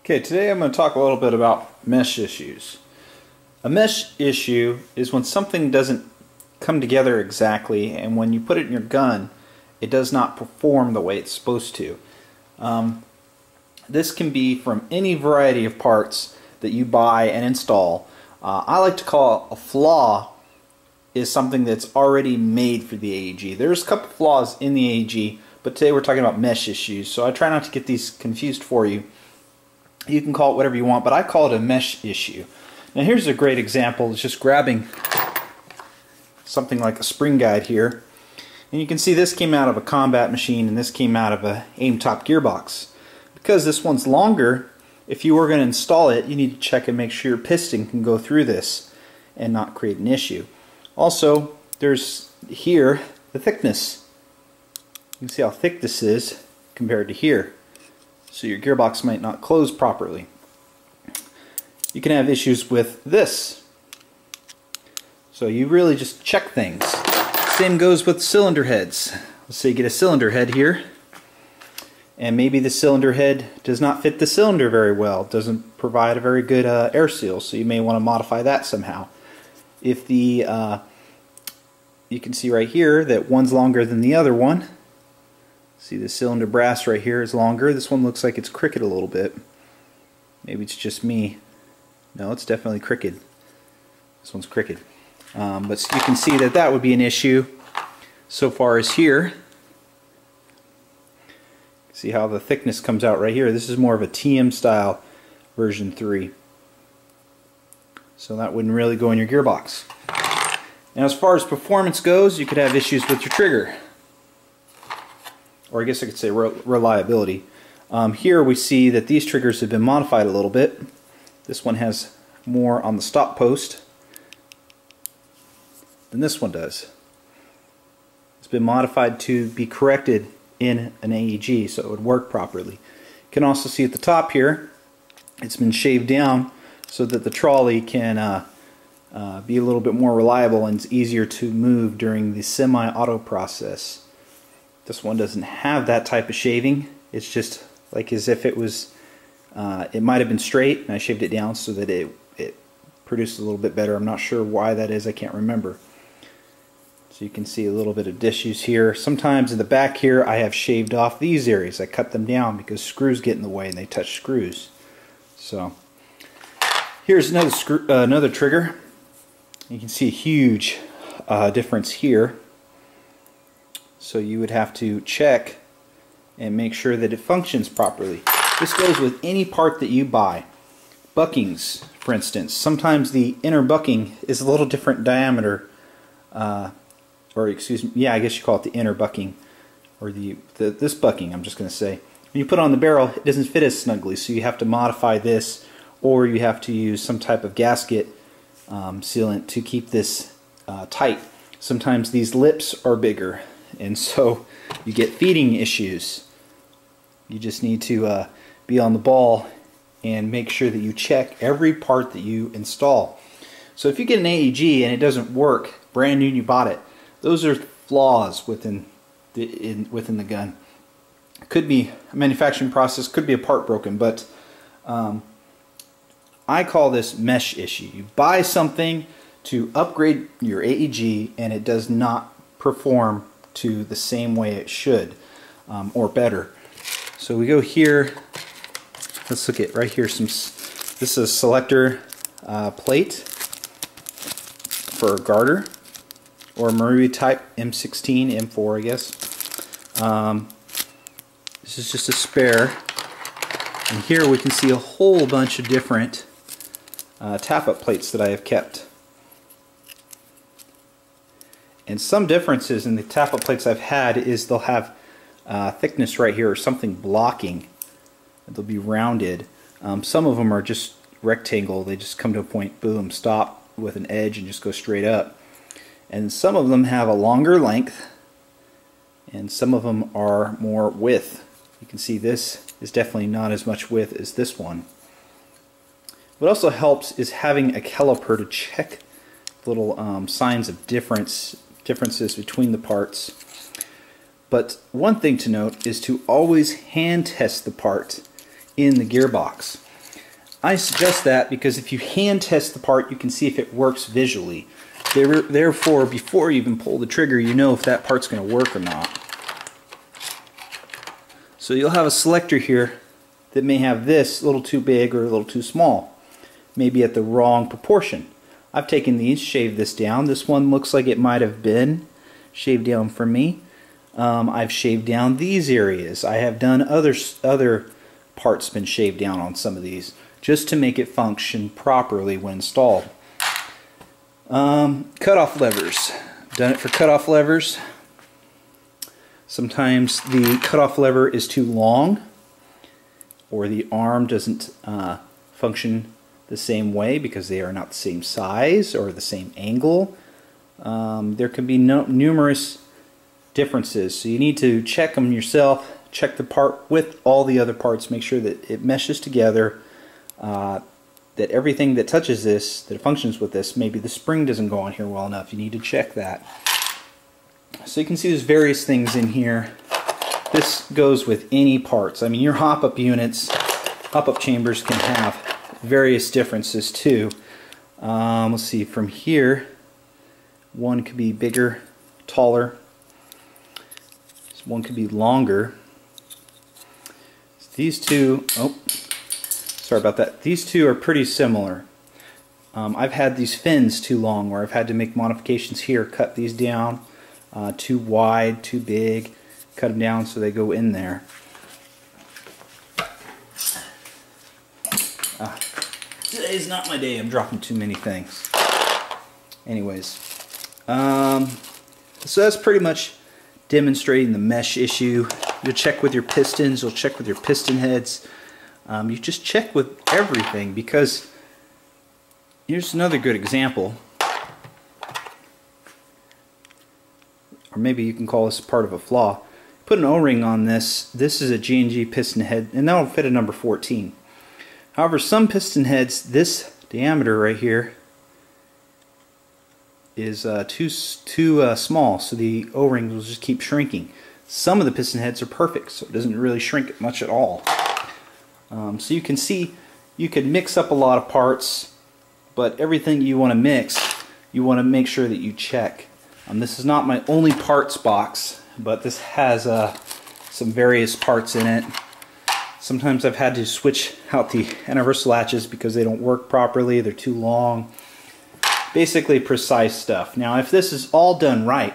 Okay, today I'm going to talk a little bit about mesh issues. A mesh issue is when something doesn't come together exactly, and when you put it in your gun, it does not perform the way it's supposed to. This can be from any variety of parts that you buy and install. I like to call a flaw is something that's already made for the AEG. There's a couple flaws in the AEG, but today we're talking about mesh issues, so I try not to get these confused for you. You can call it whatever you want, but I call it a mesh issue. Now here's a great example. It's just grabbing something like a spring guide here, and you can see this came out of a combat machine and this came out of a aim top gearbox. Because this one's longer, if you were going to install it, you need to check and make sure your piston can go through this and not create an issue. Also, there's here the thickness. You can see how thick this is compared to here. So your gearbox might not close properly. You can have issues with this. So you really just check things. Same goes with cylinder heads. Let's say you get a cylinder head here, and maybe the cylinder head does not fit the cylinder very well. It doesn't provide a very good air seal, so you may want to modify that somehow. If the you can see right here that one's longer than the other one. See, the cylinder brass right here is longer. This one looks like it's crooked a little bit. Maybe it's just me. No, it's definitely crooked. This one's crooked. But you can see that that would be an issue so far as here. See how the thickness comes out right here. This is more of a TM style version 3. So that wouldn't really go in your gearbox. Now as far as performance goes, you could have issues with your trigger. Or I guess I could say reliability. Here we see that these triggers have been modified a little bit. This one has more on the stop post than this one does. It's been modified to be corrected in an AEG so it would work properly. You can also see at the top here it's been shaved down so that the trolley can be a little bit more reliable and it's easier to move during the semi-auto process. This one doesn't have that type of shaving. It's just like as if it was, it might have been straight and I shaved it down so that it produced a little bit better. I'm not sure why that is, I can't remember. So you can see a little bit of issues here. Sometimes in the back here I have shaved off these areas. I cut them down because screws get in the way and they touch screws. So here's another trigger. You can see a huge difference here. So you would have to check and make sure that it functions properly. This goes with any part that you buy. Buckings, for instance. Sometimes the inner bucking is a little different diameter, or excuse me, yeah, I guess you call it the inner bucking, or this bucking, I'm just going to say. When you put it on the barrel, it doesn't fit as snugly, so you have to modify this, or you have to use some type of gasket sealant to keep this tight. Sometimes these lips are bigger, and so you get feeding issues. You just need to be on the ball and make sure that you check every part that you install. So if you get an AEG and it doesn't work, brand new and you bought it, those are flaws within the gun. It could be a manufacturing process, could be a part broken, but I call this mesh issue. You buy something to upgrade your AEG and it does not perform to the same way it should, or better. So we go here, let's look at right here, this is a Selector plate for a garter, or Marui type M16, M4 I guess. This is just a spare, and here we can see a whole bunch of different tap-up plates that I have kept. And some differences in the tap-up plates I've had is they'll have thickness right here or something blocking. They'll be rounded. Some of them are just rectangle. They just come to a point, boom, stop with an edge and just go straight up. And some of them have a longer length and some of them are more width. You can see this is definitely not as much width as this one. What also helps is having a caliper to check little signs of differences between the parts. But one thing to note is to always hand test the part in the gearbox. I suggest that because if you hand test the part, you can see if it works visually. Therefore, before you even pull the trigger, you know if that part's going to work or not. So you'll have a selector here that may have this a little too big or a little too small, maybe at the wrong proportion. I've taken these, shaved this down. This one looks like it might have been shaved down for me. I've shaved down these areas. I have done other parts been shaved down on some of these just to make it function properly when installed. Cutoff levers. Done it for cutoff levers. Sometimes the cutoff lever is too long, or the arm doesn't function the same way because they are not the same size or the same angle. There can be numerous differences, so you need to check them yourself. Check the part with all the other parts, make sure that it meshes together, that everything that touches this, that functions with this, maybe the spring doesn't go on here well enough. You need to check that. So you can see there's various things in here. This goes with any parts. I mean, your hop-up units, hop-up chambers can have various differences too. Let's see, from here, one could be bigger, taller. One could be longer. These two, oh, sorry about that. These two are pretty similar. I've had these fins too long where I've had to make modifications here, cut these down, too wide, too big, cut them down so they go in there. Today's not my day, I'm dropping too many things. Anyways, so that's pretty much demonstrating the mesh issue. You'll check with your pistons, you'll check with your piston heads. You just check with everything, because here's another good example. Or maybe you can call this part of a flaw. Put an O-ring on this. This is a G&G piston head, and that'll fit a number 14. However, some piston heads, this diameter right here is too small, so the O-rings will just keep shrinking. Some of the piston heads are perfect, so it doesn't really shrink much at all. So you can see you can mix up a lot of parts, but everything you want to mix, you want to make sure that you check. This is not my only parts box, but this has some various parts in it. Sometimes I've had to switch out the universal latches because they don't work properly, they're too long. Basically precise stuff. Now if this is all done right,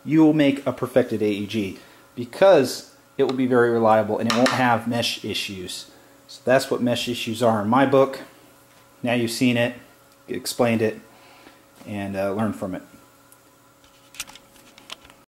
you will make a perfected AEG, because it will be very reliable and it won't have mesh issues. So that's what mesh issues are in my book. Now you've seen it, explained it, and learned from it.